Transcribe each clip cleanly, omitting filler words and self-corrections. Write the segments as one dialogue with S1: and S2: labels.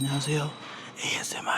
S1: 안녕하세요. ASMR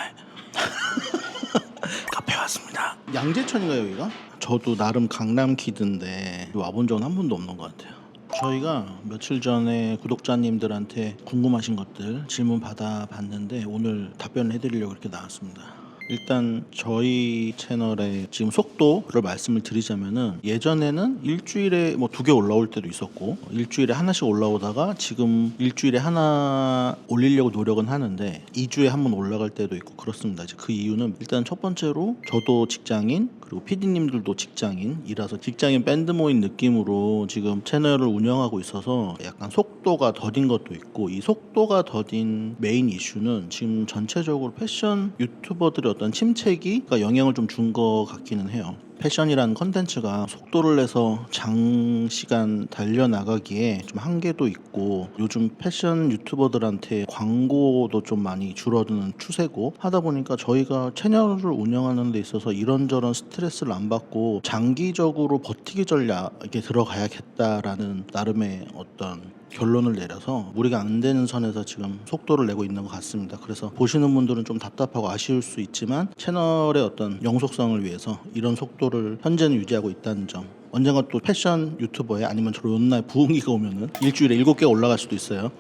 S1: 카페 왔습니다. 양재천인가요 여기가? 저도 나름 강남 키드인데 와본 적은 한 번도 없는 것 같아요. 저희가 며칠 전에 구독자님들한테 궁금하신 것들 질문 받아봤는데 오늘 답변을 해드리려고 이렇게 나왔습니다. 일단 저희 채널의 지금 속도를 말씀을 드리자면은 예전에는 일주일에 뭐 2개 올라올 때도 있었고 일주일에 하나씩 올라오다가 지금 일주일에 하나 올리려고 노력은 하는데 2주에 한 번 올라갈 때도 있고 그렇습니다. 이제 그 이유는 일단 첫 번째로 저도 직장인 그리고 PD님들도 직장인이라서 직장인 밴드 모임 느낌으로 지금 채널을 운영하고 있어서 약간 속도가 더딘 것도 있고 이 속도가 더딘 메인 이슈는 지금 전체적으로 패션 유튜버들의 어떤 침체기 영향을 좀 준 것 같기는 해요. 패션이라는 컨텐츠가 속도를 내서 장시간 달려나가기에 좀 한계도 있고 요즘 패션 유튜버들한테 광고도 좀 많이 줄어드는 추세고 하다 보니까 저희가 채널을 운영하는 데 있어서 이런저런 스트레스를 안 받고 장기적으로 버티기 전략에 들어가야겠다라는 나름의 어떤 결론을 내려서 무리가 안 되는 선에서 지금 속도를 내고 있는 것 같습니다. 그래서 보시는 분들은 좀 답답하고 아쉬울 수 있지만 채널의 어떤 영속성을 위해서 이런 속도를 현재는 유지하고 있다는 점, 언젠가 또 패션 유튜버에 아니면 저런 온라인 부흥기가 오면은 일주일에 7개 올라갈 수도 있어요.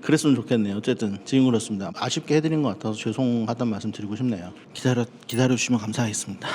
S1: 그랬으면 좋겠네요. 어쨌든 지금 그렇습니다. 아쉽게 해드린 것 같아서 죄송하다는 말씀 드리고 싶네요. 기다려주시면 감사하겠습니다.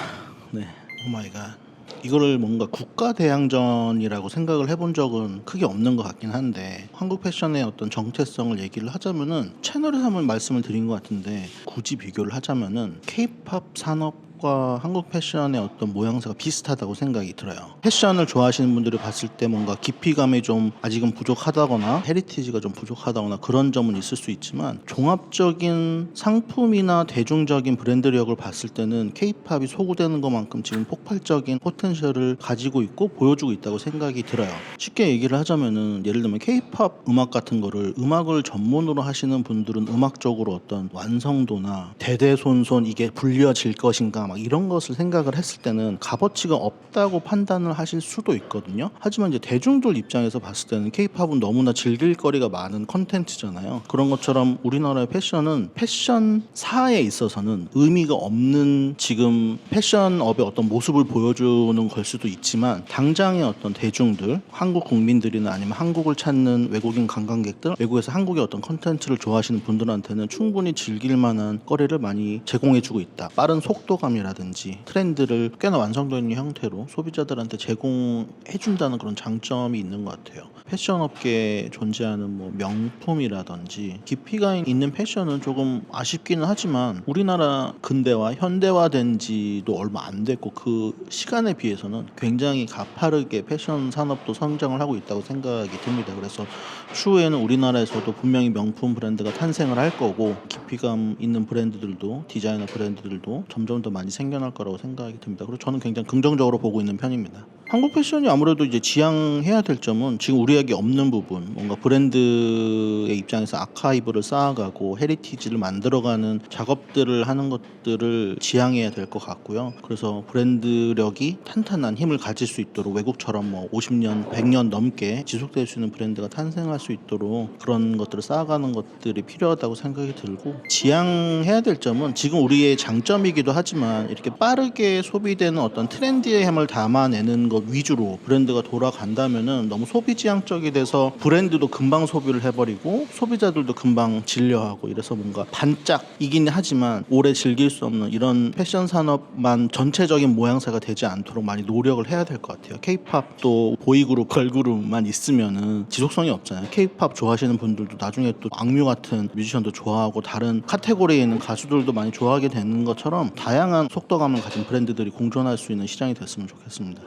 S1: 네, 오마이갓. 이거를 뭔가 국가 대항전이라고 생각을 해본 적은 크게 없는 것 같긴 한데 한국 패션의 어떤 정체성을 얘기를 하자면은 채널에서 한번 말씀을 드린 것 같은데 굳이 비교를 하자면은 K-팝 산업 과 한국 패션의 어떤 모양새가 비슷하다고 생각이 들어요. 패션을 좋아하시는 분들이 봤을 때 뭔가 깊이감이 좀 아직은 부족하다거나 헤리티지가 좀 부족하다거나 그런 점은 있을 수 있지만 종합적인 상품이나 대중적인 브랜드력을 봤을 때는 K-팝이 소구되는 것만큼 지금 폭발적인 포텐셜을 가지고 있고 보여주고 있다고 생각이 들어요. 쉽게 얘기를 하자면은 예를 들면 K-팝 음악 같은 거를 음악을 전문으로 하시는 분들은 음악적으로 어떤 완성도나 대대손손 이게 불려질 것인가 막 이런 것을 생각을 했을 때는 값어치가 없다고 판단을 하실 수도 있거든요. 하지만 이제 대중들 입장에서 봤을 때는 K-팝은 너무나 즐길 거리가 많은 컨텐츠잖아요. 그런 것처럼 우리나라의 패션은 패션사에 있어서는 의미가 없는 지금 패션업의 어떤 모습을 보여주는 걸 수도 있지만 당장의 어떤 대중들, 한국 국민들이나 아니면 한국을 찾는 외국인 관광객들, 외국에서 한국의 어떤 컨텐츠를 좋아하시는 분들한테는 충분히 즐길 만한 거리를 많이 제공해주고 있다. 빠른 속도감이 라든지 트렌드를 꽤나 완성도 있는 형태로 소비자들한테 제공해준다는 그런 장점이 있는 것 같아요. 패션업계에 존재하는 뭐 명품이라든지 깊이가 있는 패션은 조금 아쉽기는 하지만 우리나라 근대화, 현대화된 지도 얼마 안 됐고 그 시간에 비해서는 굉장히 가파르게 패션 산업도 성장을 하고 있다고 생각이 듭니다. 그래서 추후에는 우리나라에서도 분명히 명품 브랜드가 탄생을 할 거고 깊이감 있는 브랜드들도 디자이너 브랜드들도 점점 더 많이 생겨날 거라고 생각이 듭니다. 그리고 저는 굉장히 긍정적으로 보고 있는 편입니다. 한국 패션이 아무래도 이제 지향해야 될 점은 지금 우리에게 없는 부분, 뭔가 브랜드의 입장에서 아카이브를 쌓아가고 헤리티지를 만들어가는 작업들을 하는 것들을 지향해야 될 것 같고요. 그래서 브랜드력이 탄탄한 힘을 가질 수 있도록 외국처럼 뭐 50년, 100년 넘게 지속될 수 있는 브랜드가 탄생할 수 있도록 그런 것들을 쌓아가는 것들이 필요하다고 생각이 들고 지향해야 될 점은 지금 우리의 장점이기도 하지만 이렇게 빠르게 소비되는 어떤 트렌디의 힘을 담아내는 것 위주로 브랜드가 돌아간다면은 너무 소비 지향적이 돼서 브랜드도 금방 소비를 해버리고 소비자들도 금방 질려하고 이래서 뭔가 반짝이긴 하지만 오래 즐길 수 없는 이런 패션 산업만 전체적인 모양새가 되지 않도록 많이 노력을 해야 될 것 같아요. K-팝도 보이그룹, 걸그룹만 있으면은 지속성이 없잖아요. K-팝 좋아하시는 분들도 나중에 또 악뮤 같은 뮤지션도 좋아하고 다른 카테고리에 있는 가수들도 많이 좋아하게 되는 것처럼 다양한 속도감을 가진 브랜드들이 공존할 수 있는 시장이 됐으면 좋겠습니다.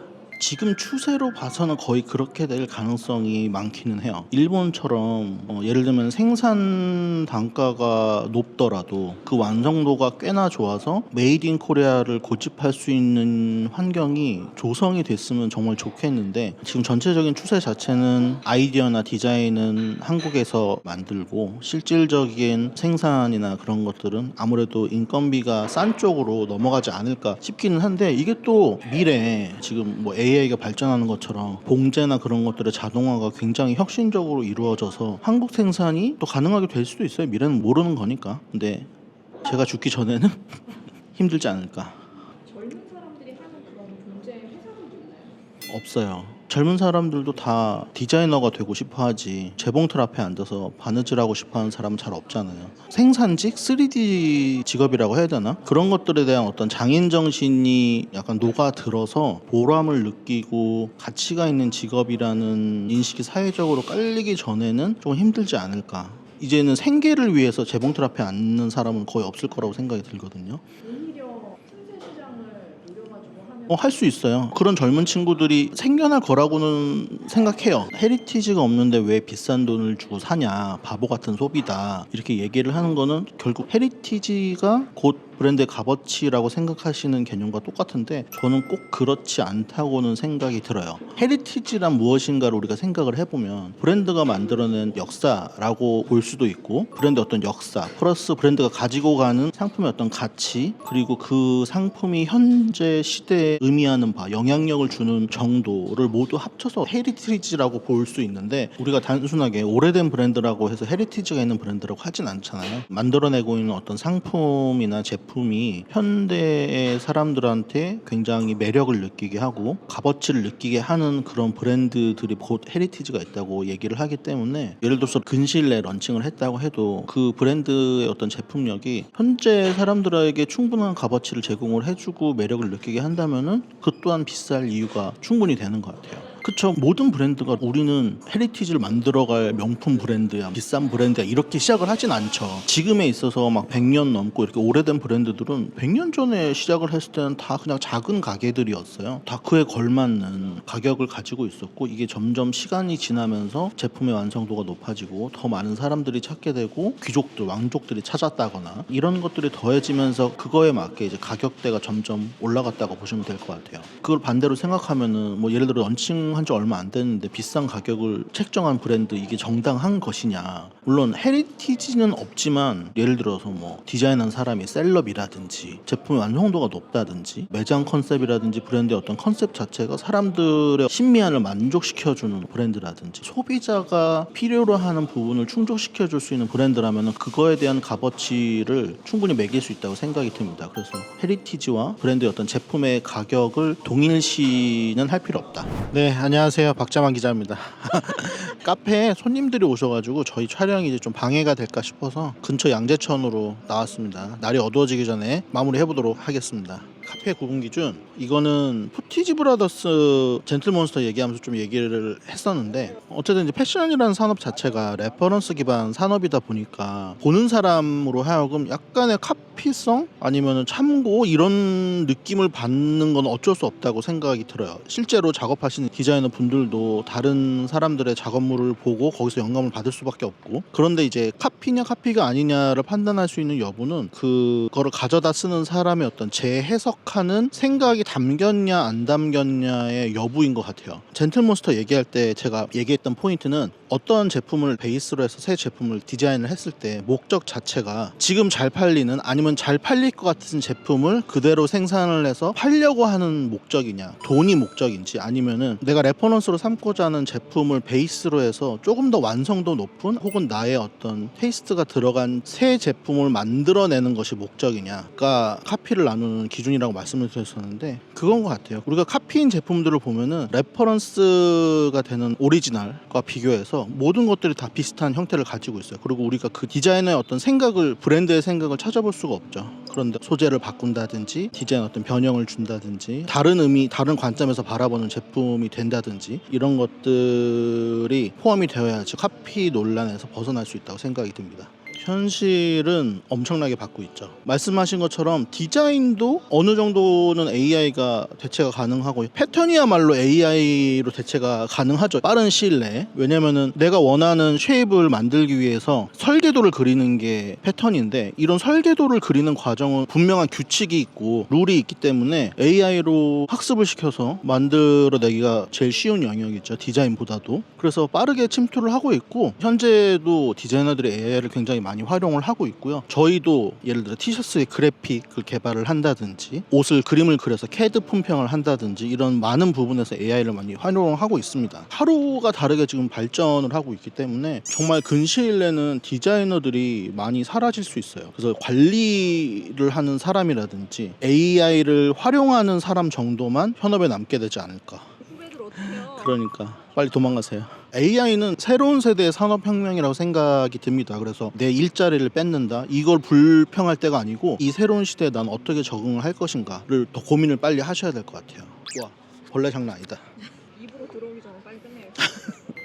S1: 지금 추세로 봐서는 거의 그렇게 될 가능성이 많기는 해요. 일본처럼 예를 들면 생산 단가가 높더라도 그 완성도가 꽤나 좋아서 메이드 인 코리아를 고집할 수 있는 환경이 조성이 됐으면 정말 좋겠는데 지금 전체적인 추세 자체는 아이디어나 디자인은 한국에서 만들고 실질적인 생산이나 그런 것들은 아무래도 인건비가 싼 쪽으로 넘어가지 않을까 싶기는 한데 이게 또 미래에 지금 뭐 AI가 발전하는 것처럼 봉제나 그런 것들의 자동화가 굉장히 혁신적으로 이루어져서 한국 생산이 또 가능하게 될 수도 있어요. 미래는 모르는 거니까. 근데 제가 죽기 전에는 힘들지 않을까.
S2: 젊은 사람들이 하는 그런 경제 회사들도 있나요?
S1: 없어요. 젊은 사람들도 다 디자이너가 되고 싶어 하지 재봉틀 앞에 앉아서 바느질하고 싶어 하는 사람은 잘 없잖아요. 생산직, 3D 직업이라고 해야 되나? 그런 것들에 대한 어떤 장인 정신이 약간 녹아들어서 보람을 느끼고 가치가 있는 직업이라는 인식이 사회적으로 깔리기 전에는 좀 힘들지 않을까. 이제는 생계를 위해서 재봉틀 앞에 앉는 사람은 거의 없을 거라고 생각이 들거든요.
S2: 오히려 신세 시장을 노려가지고 하는
S1: 할 수 있어요. 그런 젊은 친구들이 생겨날 거라고는 생각해요. 헤리티지가 없는데 왜 비싼 돈을 주고 사냐, 바보 같은 소비다, 이렇게 얘기를 하는 거는 결국 헤리티지가 곧 브랜드의 값어치라고 생각하시는 개념과 똑같은데 저는 꼭 그렇지 않다고는 생각이 들어요. 헤리티지란 무엇인가를 우리가 생각을 해보면 브랜드가 만들어낸 역사라고 볼 수도 있고, 브랜드의 어떤 역사 플러스 브랜드가 가지고 가는 상품의 어떤 가치, 그리고 그 상품이 현재 시대에 의미하는 바, 영향력을 주는 정도를 모두 합쳐서 헤리티지라고 볼 수 있는데, 우리가 단순하게 오래된 브랜드라고 해서 헤리티지가 있는 브랜드라고 하진 않잖아요. 만들어내고 있는 어떤 상품이나 제품이 현대의 사람들한테 굉장히 매력을 느끼게 하고 값어치를 느끼게 하는 그런 브랜드들이 곧 헤리티지가 있다고 얘기를 하기 때문에, 예를 들어서 근시일 내에 런칭을 했다고 해도 그 브랜드의 어떤 제품력이 현재 사람들에게 충분한 값어치를 제공을 해주고 매력을 느끼게 한다면은 그 또한 비쌀 이유가 충분히 되는 것 같아요. 그쵸. 모든 브랜드가 우리는 헤리티지를 만들어갈 명품 브랜드야, 비싼 브랜드야, 이렇게 시작을 하진 않죠. 지금에 있어서 막 100년 넘고 이렇게 오래된 브랜드들은 100년 전에 시작을 했을 때는 다 그냥 작은 가게들이었어요. 다 그에 걸맞는 가격을 가지고 있었고, 이게 점점 시간이 지나면서 제품의 완성도가 높아지고 더 많은 사람들이 찾게 되고 귀족들, 왕족들이 찾았다거나 이런 것들이 더해지면서 그거에 맞게 이제 가격대가 점점 올라갔다고 보시면 될 것 같아요. 그걸 반대로 생각하면은 뭐 예를 들어 런칭 한 지 얼마 안 됐는데 비싼 가격을 책정한 브랜드, 이게 정당한 것이냐. 물론 헤리티지는 없지만 예를 들어서 뭐 디자인한 사람이 셀럽이라든지 제품의 완성도가 높다든지 매장 컨셉이라든지 브랜드의 어떤 컨셉 자체가 사람들의 심미안을 만족시켜주는 브랜드라든지 소비자가 필요로 하는 부분을 충족시켜줄 수 있는 브랜드라면 그거에 대한 값어치를 충분히 매길 수 있다고 생각이 듭니다. 그래서 헤리티지와 브랜드의 어떤 제품의 가격을 동일시는 할 필요 없다. 네, 안녕하세요. 박자만 기자입니다. 카페에 손님들이 오셔가지고 저희 촬영이 이제 좀 방해가 될까 싶어서 근처 양재천으로 나왔습니다. 날이 어두워지기 전에 마무리 해보도록 하겠습니다. 카페 구분 기준, 이거는 푸티지 브라더스 젠틀몬스터 얘기하면서 좀 얘기를 했었는데, 어쨌든 이제 패션이라는 산업 자체가 레퍼런스 기반 산업이다 보니까 보는 사람으로 하여금 약간의 카피성 아니면 참고 이런 느낌을 받는 건 어쩔 수 없다고 생각이 들어요. 실제로 작업하시는 디자이너 분들도 다른 사람들의 작업물을 보고 거기서 영감을 받을 수밖에 없고, 그런데 이제 카피냐 카피가 아니냐를 판단할 수 있는 여부는 그거를 가져다 쓰는 사람의 어떤 재해석하는 생각이 담겼냐 안 담겼냐의 여부인 것 같아요. 젠틀몬스터 얘기할 때 제가 얘기했던 포인트는, 어떤 제품을 베이스로 해서 새 제품을 디자인을 했을 때 목적 자체가 지금 잘 팔리는, 아니면 잘 팔릴 것 같은 제품을 그대로 생산을 해서 팔려고 하는 목적이냐, 돈이 목적인지, 아니면은 내가 레퍼런스로 삼고자 하는 제품을 베이스로 해서 조금 더 완성도 높은 혹은 나의 어떤 테이스트가 들어간 새 제품을 만들어내는 것이 목적이냐가 카피를 나누는 기준이라고 말씀을 드렸었는데, 그건 것 같아요. 우리가 카피인 제품들을 보면은 레퍼런스가 되는 오리지널과 비교해서 모든 것들이 다 비슷한 형태를 가지고 있어요. 그리고 우리가 그 디자이너의 어떤 생각을, 브랜드의 생각을 찾아볼 수가 없죠. 그런데 소재를 바꾼다든지 디자인 어떤 변형을 준다든지 다른 의미, 다른 관점에서 바라보는 제품이 된다든지 이런 것들이 포함이 되어야지 카피 논란에서 벗어날 수 있다고 생각이 듭니다. 현실은 엄청나게 바뀌고 있죠. 말씀하신 것처럼 디자인도 어느 정도는 AI가 대체가 가능하고, 패턴이야말로 AI로 대체가 가능하죠. 빠른 시일 내에. 왜냐면은 내가 원하는 쉐입을 만들기 위해서 설계도를 그리는 게 패턴인데, 이런 설계도를 그리는 과정은 분명한 규칙이 있고 룰이 있기 때문에 AI로 학습을 시켜서 만들어내기가 제일 쉬운 영역이죠. 디자인보다도. 그래서 빠르게 침투를 하고 있고, 현재도 디자이너들이 AI를 굉장히 많이 많이 활용을 하고 있고요. 저희도 예를 들어 티셔츠의 그래픽을 개발을 한다든지 옷을 그림을 그려서 CAD 품평을 한다든지 이런 많은 부분에서 AI를 많이 활용하고 있습니다. 하루가 다르게 지금 발전을 하고 있기 때문에 정말 근시일 내는 디자이너들이 많이 사라질 수 있어요. 그래서 관리를 하는 사람이라든지 AI를 활용하는 사람 정도만 현업에 남게 되지 않을까.
S2: 후배들 어떡해요?
S1: 그러니까 빨리 도망가세요. AI는 새로운 세대의 산업혁명이라고 생각이 듭니다. 그래서 내 일자리를 뺏는다, 이걸 불평할 때가 아니고 이 새로운 시대에 난 어떻게 적응을 할 것인가를 더 고민을 빨리 하셔야 될 것 같아요. 와, 벌레 장난 아니다.
S2: 입으로 들어오기 전에 빨리 끝내요.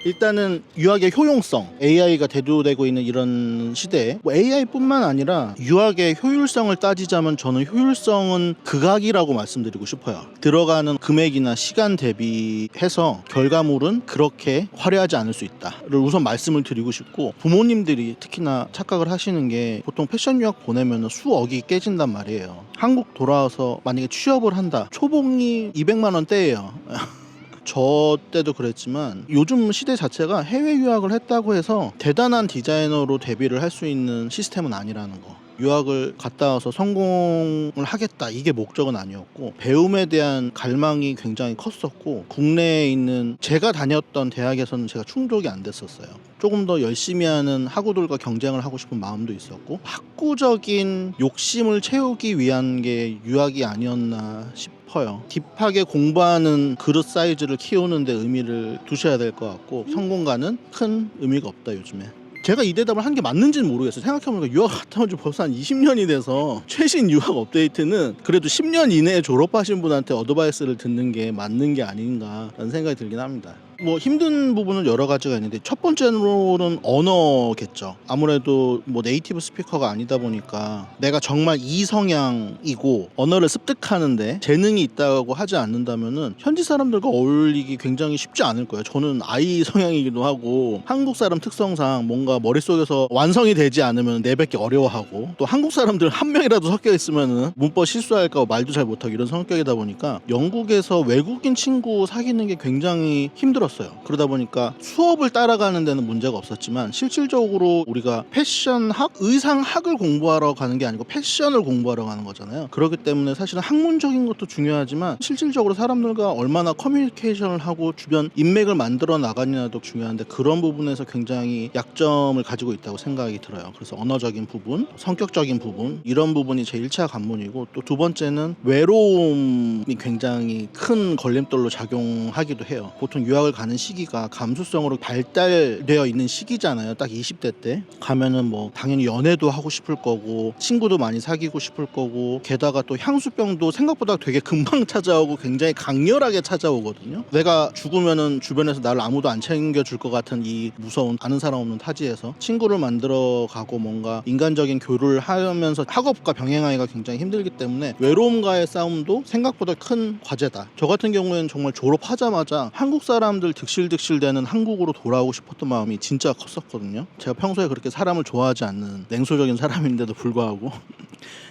S1: 일단은 유학의 효용성, AI가 대두되고 있는 이런 시대에 AI뿐만 아니라 유학의 효율성을 따지자면 저는 효율성은 극악이라고 말씀드리고 싶어요. 들어가는 금액이나 시간 대비해서 결과물은 그렇게 화려하지 않을 수 있다를 우선 말씀을 드리고 싶고, 부모님들이 특히나 착각을 하시는 게 보통 패션 유학 보내면 수억이 깨진단 말이에요. 한국 돌아와서 만약에 취업을 한다, 초봉이 200만 원대예요. 저 때도 그랬지만 요즘 시대 자체가 해외 유학을 했다고 해서 대단한 디자이너로 데뷔를 할 수 있는 시스템은 아니라는 거. 유학을 갔다 와서 성공을 하겠다, 이게 목적은 아니었고, 배움에 대한 갈망이 굉장히 컸었고, 국내에 있는 제가 다녔던 대학에서는 제가 충족이 안 됐었어요. 조금 더 열심히 하는 학우들과 경쟁을 하고 싶은 마음도 있었고, 학구적인 욕심을 채우기 위한 게 유학이 아니었나 싶어요. 딥하게 공부하는 그릇 사이즈를 키우는 데 의미를 두셔야 될 것 같고, 성공과는 큰 의미가 없다 요즘에. 제가 이 대답을 한 게 맞는지는 모르겠어요. 생각해보니까 유학 갔다 온 지 벌써 한 20년이 돼서 최신 유학 업데이트는 그래도 10년 이내에 졸업하신 분한테 어드바이스를 듣는 게 맞는 게 아닌가라는 생각이 들긴 합니다. 뭐 힘든 부분은 여러 가지가 있는데 첫 번째로는 언어겠죠. 아무래도 뭐 네이티브 스피커가 아니다 보니까 내가 정말 이 성향이고 언어를 습득하는데 재능이 있다고 하지 않는다면은 현지 사람들과 어울리기 굉장히 쉽지 않을 거예요. 저는 I 성향이기도 하고, 한국 사람 특성상 뭔가 머릿속에서 완성이 되지 않으면 내뱉기 어려워하고, 또 한국 사람들 한 명이라도 섞여 있으면은 문법 실수할까 봐 말도 잘 못하고 이런 성격이다 보니까 영국에서 외국인 친구 사귀는 게 굉장히 힘들었어요. 그러다 보니까 수업을 따라가는 데는 문제가 없었지만 실질적으로 우리가 패션학, 의상학을 공부하러 가는 게 아니고 패션을 공부하러 가는 거잖아요. 그렇기 때문에 사실은 학문적인 것도 중요하지만 실질적으로 사람들과 얼마나 커뮤니케이션을 하고 주변 인맥을 만들어 나가느냐도 중요한데, 그런 부분에서 굉장히 약점을 가지고 있다고 생각이 들어요. 그래서 언어적인 부분, 성격적인 부분, 이런 부분이 제 1차 관문이고, 또 두 번째는 외로움이 굉장히 큰 걸림돌로 작용하기도 해요. 보통 유학을 가는 시기가 감수성으로 발달되어 있는 시기잖아요. 딱 20대 때 가면은 뭐 당연히 연애도 하고 싶을 거고, 친구도 많이 사귀고 싶을 거고, 게다가 또 향수병도 생각보다 되게 금방 찾아오고 굉장히 강렬하게 찾아오거든요. 내가 죽으면은 주변에서 나를 아무도 안 챙겨줄 것 같은 이 무서운 아는 사람 없는 타지에서 친구를 만들어 가고 뭔가 인간적인 교류를 하면서 학업과 병행하기가 굉장히 힘들기 때문에 외로움과의 싸움도 생각보다 큰 과제다. 저 같은 경우에는 정말 졸업하자마자 한국 사람들 득실득실대는 한국으로 돌아오고 싶었던 마음이 진짜 컸었거든요. 제가 평소에 그렇게 사람을 좋아하지 않는 냉소적인 사람인데도 불구하고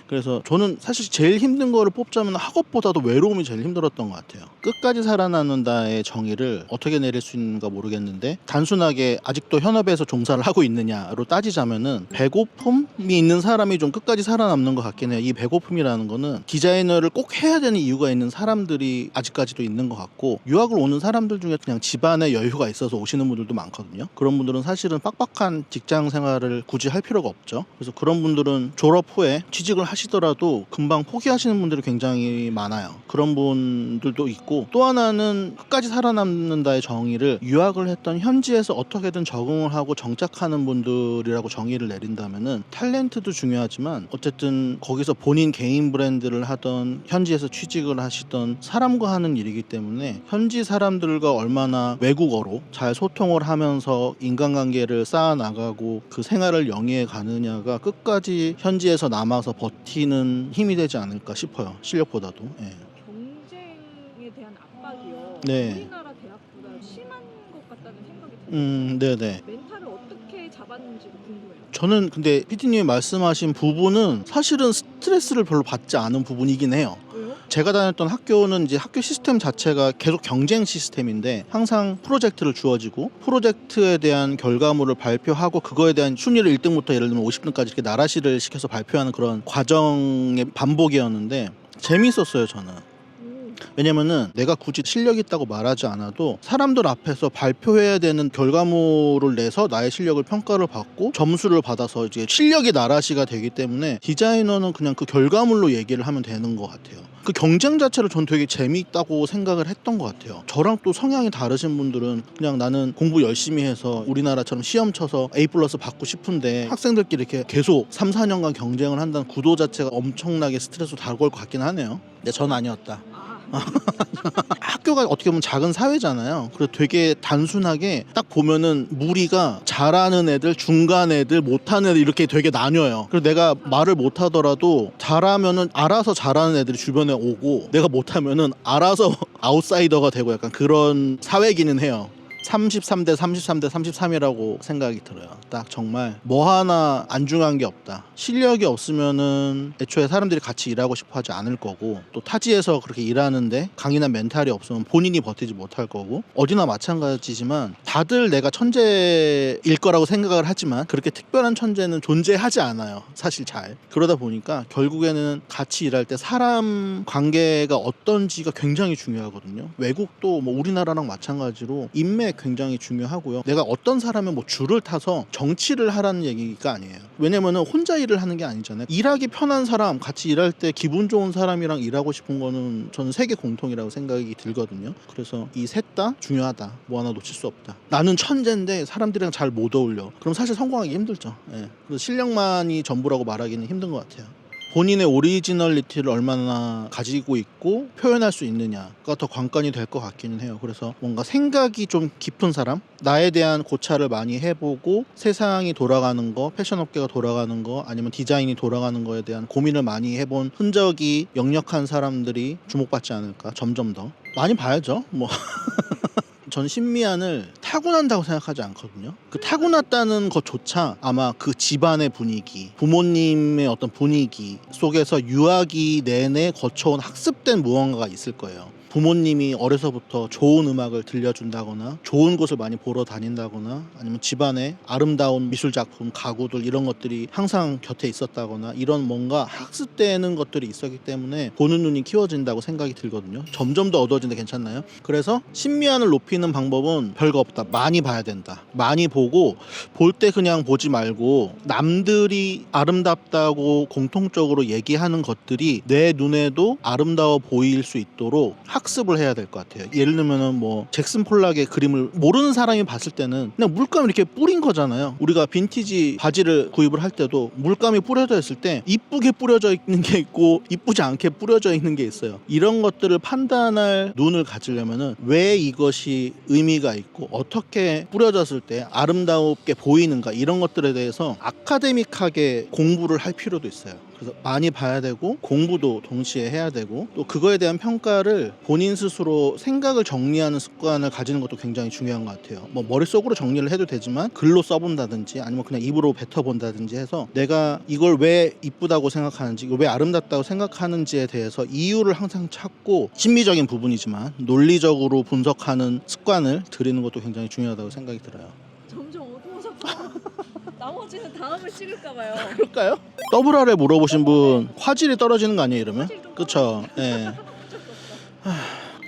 S1: 그래서 저는 사실 제일 힘든 거를 뽑자면 학업보다도 외로움이 제일 힘들었던 것 같아요. 끝까지 살아남는다의 정의를 어떻게 내릴 수 있는가 모르겠는데, 단순하게 아직도 현업에서 종사를 하고 있느냐로 따지자면은 배고픔이 있는 사람이 좀 끝까지 살아남는 것 같긴 해요. 이 배고픔이라는 거는 디자이너를 꼭 해야 되는 이유가 있는 사람들이 아직까지도 있는 것 같고, 유학을 오는 사람들 중에 그냥 집안에 여유가 있어서 오시는 분들도 많거든요. 그런 분들은 사실은 빡빡한 직장 생활을 굳이 할 필요가 없죠. 그래서 그런 분들은 졸업 후에 취직을 하시더라도 금방 포기하시는 분들이 굉장히 많아요. 그런 분들도 있고, 또 하나는 끝까지 살아남는다의 정의를 유학을 했던 현지에서 어떻게든 적응을 하고 정착하는 분들이라고 정의를 내린다면은, 탤런트도 중요하지만 어쨌든 거기서 본인 개인 브랜드를 하던, 현지에서 취직을 하시던 사람과 하는 일이기 때문에 현지 사람들과 얼마나 외국어로 잘 소통을 하면서 인간관계를 쌓아나가고 그 생활을 영위해 가느냐가 끝까지 현지에서 남아서 버티는 힘이 되지 않을까 싶어요. 실력보다도. 예.
S2: 경쟁에 대한 압박이요.
S1: 네.
S2: 우리나라 대학보다 심한 것 같다는 생각이 들어요.
S1: 네네.
S2: 멘탈을 어떻게 잡았는지도 궁금해요.
S1: 저는 근데 PD님이 말씀하신 부분은 사실은 스트레스를 별로 받지 않은 부분이긴 해요.
S2: 왜요?
S1: 제가 다녔던 학교는 이제 학교 시스템 자체가 계속 경쟁 시스템인데 항상 프로젝트를 주어지고 프로젝트에 대한 결과물을 발표하고 그거에 대한 순위를 1등부터 예를 들면 50등까지 이렇게 나라시를 시켜서 발표하는 그런 과정의 반복이었는데 재미있었어요 저는. 왜냐면은 내가 굳이 실력 있다고 말하지 않아도 사람들 앞에서 발표해야 되는 결과물을 내서 나의 실력을 평가를 받고 점수를 받아서 이제 실력이 나라시가 되기 때문에 디자이너는 그냥 그 결과물로 얘기를 하면 되는 것 같아요. 그 경쟁 자체를 전 되게 재미있다고 생각을 했던 것 같아요. 저랑 또 성향이 다르신 분들은 그냥 나는 공부 열심히 해서 우리나라처럼 시험 쳐서 A+ 받고 싶은데 학생들끼리 이렇게 계속 3, 4년간 경쟁을 한다는 구도 자체가 엄청나게 스트레스로 다가올 것 같긴 하네요. 근데 전 아니었다. 학교가 어떻게 보면 작은 사회잖아요. 그래서 되게 단순하게 딱 보면은 무리가 잘하는 애들, 중간 애들, 못하는 애들 이렇게 되게 나뉘어요. 그래서 내가 말을 못하더라도 잘하면은 알아서 잘하는 애들이 주변에 오고 내가 못하면은 알아서 아웃사이더가 되고 약간 그런 사회기는 해요. 33대 33대 33이라고 생각이 들어요. 딱 정말 뭐 하나 안중한 게 없다. 실력이 없으면은 애초에 사람들이 같이 일하고 싶어 하지 않을 거고 또 타지에서 그렇게 일하는데 강인한 멘탈이 없으면 본인이 버티지 못할 거고 어디나 마찬가지지만 다들 내가 천재일 거라고 생각을 하지만 그렇게 특별한 천재는 존재하지 않아요. 사실 잘. 그러다 보니까 결국에는 같이 일할 때 사람 관계가 어떤지가 굉장히 중요하거든요. 외국도 뭐 우리나라랑 마찬가지로 인맥 굉장히 중요하고요. 내가 어떤 사람의 뭐 줄을 타서 정치를 하라는 얘기가 아니에요. 왜냐면은 혼자 일을 하는 게 아니잖아요. 일하기 편한 사람, 같이 일할 때 기분 좋은 사람이랑 일하고 싶은 거는 저는 세계 공통이라고 생각이 들거든요. 그래서 이 셋 다 중요하다. 뭐 하나 놓칠 수 없다. 나는 천재인데 사람들이랑 잘 못 어울려. 그럼 사실 성공하기 힘들죠. 예. 그래서 실력만이 전부라고 말하기는 힘든 것 같아요. 본인의 오리지널리티를 얼마나 가지고 있고 표현할 수 있느냐가 더 관건이 될 것 같기는 해요. 그래서 뭔가 생각이 좀 깊은 사람, 나에 대한 고찰을 많이 해보고 세상이 돌아가는 거, 패션업계가 돌아가는 거, 아니면 디자인이 돌아가는 거에 대한 고민을 많이 해본 흔적이 역력한 사람들이 주목받지 않을까. 점점 더 많이 봐야죠. 뭐 전 신미안을 타고난다고 생각하지 않거든요. 그 타고났다는 것조차 아마 그 집안의 분위기, 부모님의 어떤 분위기 속에서 유아기 내내 거쳐온 학습된 무언가가 있을 거예요. 부모님이 어려서부터 좋은 음악을 들려준다거나 좋은 곳을 많이 보러 다닌다거나 아니면 집안에 아름다운 미술작품, 가구들 이런 것들이 항상 곁에 있었다거나 이런 뭔가 학습되는 것들이 있었기 때문에 보는 눈이 키워진다고 생각이 들거든요. 점점 더 어두워진데 괜찮나요? 그래서 신미안을 높이는 방법은 별거 없다. 많이 봐야 된다. 많이 보고 볼 때 그냥 보지 말고 남들이 아름답다고 공통적으로 얘기하는 것들이 내 눈에도 아름다워 보일 수 있도록 학습을 해야 될 것 같아요. 예를 들면은 뭐 잭슨 폴락의 그림을 모르는 사람이 봤을 때는 그냥 물감을 이렇게 뿌린 거잖아요. 우리가 빈티지 바지를 구입을 할 때도 물감이 뿌려져 있을 때 이쁘게 뿌려져 있는 게 있고 이쁘지 않게 뿌려져 있는 게 있어요. 이런 것들을 판단할 눈을 가지려면은 왜 이것이 의미가 있고 어떻게 뿌려졌을 때 아름답게 보이는가 이런 것들에 대해서 아카데믹하게 공부를 할 필요도 있어요. 그래서 많이 봐야 되고 공부도 동시에 해야 되고 또 그거에 대한 평가를 본인 스스로 생각을 정리하는 습관을 가지는 것도 굉장히 중요한 것 같아요. 뭐 머릿속으로 정리를 해도 되지만 글로 써본다든지 아니면 그냥 입으로 뱉어본다든지 해서 내가 이걸 왜 이쁘다고 생각하는지 이걸 왜 아름답다고 생각하는지에 대해서 이유를 항상 찾고 심미적인 부분이지만 논리적으로 분석하는 습관을 들이는 것도 굉장히 중요하다고 생각이 들어요.
S2: 점점 어두워졌어. 나머지는 다음을 찍을까봐요.
S1: 그럴까요? 더블 R에 물어보신 분 화질이 떨어지는 거 아니에요 이러면?
S2: 화질 좀
S1: 그쵸? 예.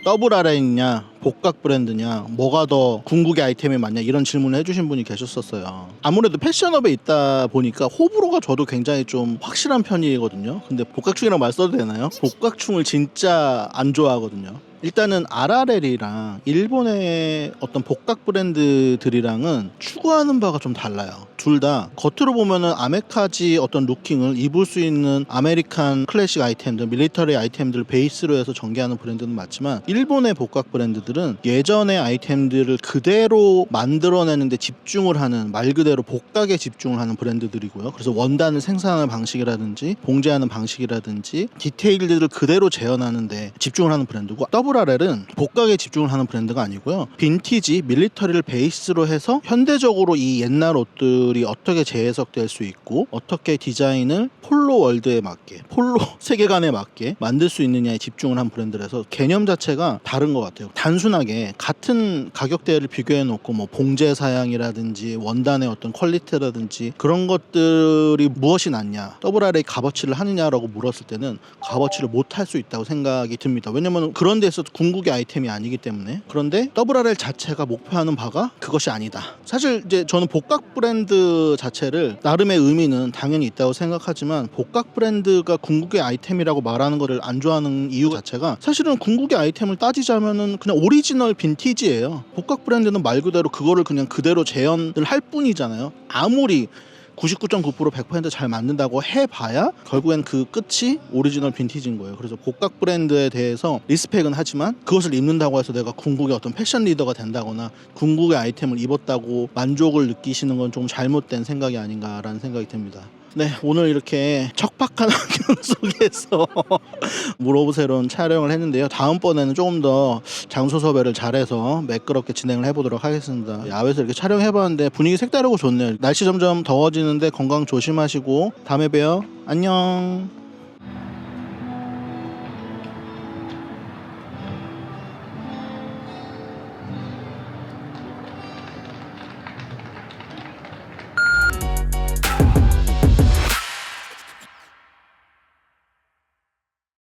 S1: 더블 R에 있냐 복각 브랜드냐 뭐가 더 궁극의 아이템이 맞냐 이런 질문을 해주신 분이 계셨었어요. 아무래도 패션업에 있다 보니까 호불호가 저도 굉장히 좀 확실한 편이거든요. 근데 복각충이라고 말 써도 되나요? 복각충을 진짜 안 좋아하거든요. 일단은 RRL이랑 일본의 어떤 복각 브랜드들이랑은 추구하는 바가 좀 달라요. 둘 다 겉으로 보면은 아메카지 어떤 루킹을 입을 수 있는 아메리칸 클래식 아이템들, 밀리터리 아이템들을 베이스로 해서 전개하는 브랜드는 맞지만 일본의 복각 브랜드들은 예전의 아이템들을 그대로 만들어내는데 집중을 하는 말 그대로 복각에 집중을 하는 브랜드들이고요. 그래서 원단을 생산하는 방식이라든지 봉제하는 방식이라든지 디테일들을 그대로 재현하는데 집중을 하는 브랜드고 WRL은 복각에 집중을 하는 브랜드가 아니고요. 빈티지, 밀리터리를 베이스로 해서 현대적으로 이 옛날 옷들 것들이 어떻게 재해석될 수 있고 어떻게 디자인을 폴로 월드에 맞게 폴로 세계관에 맞게 만들 수 있느냐에 집중을 한 브랜드라서 개념 자체가 다른 것 같아요. 단순하게 같은 가격대를 비교해 놓고 뭐 봉제 사양이라든지 원단의 어떤 퀄리티라든지 그런 것들이 무엇이 낫냐, WRA 값어치를 하느냐라고 물었을 때는 값어치를 못 할 수 있다고 생각이 듭니다. 왜냐면 그런 데서 궁극의 아이템이 아니기 때문에. 그런데 WRL 자체가 목표하는 바가 그것이 아니다. 사실 이제 저는 복각 브랜드 자체를 나름의 의미는 당연히 있다고 생각하지만 복각 브랜드가 궁극의 아이템이라고 말하는 것을 안 좋아하는 이유 자체가 사실은 궁극의 아이템을 따지자면은 그냥 오리지널 빈티지예요. 복각 브랜드는 말 그대로 그거를 그냥 그대로 재현을 할 뿐이잖아요. 아무리 99.9% 100%잘 만든다고 해봐야 결국엔 그 끝이 오리지널 빈티지인 거예요. 그래서 복각 브랜드에 대해서 리스펙은 하지만 그것을 입는다고 해서 내가 궁극의 어떤 패션 리더가 된다거나 궁극의 아이템을 입었다고 만족을 느끼시는 건 좀 잘못된 생각이 아닌가라는 생각이 듭니다. 네, 오늘 이렇게 척박한 환경 속에서 물어보세요론 촬영을 했는데요. 다음번에는 조금 더 장소 섭외를 잘해서 매끄럽게 진행을 해보도록 하겠습니다. 야외에서 이렇게 촬영해봤는데 분위기 색다르고 좋네요. 날씨 점점 더워지는데 건강 조심하시고 다음에 봬요. 안녕.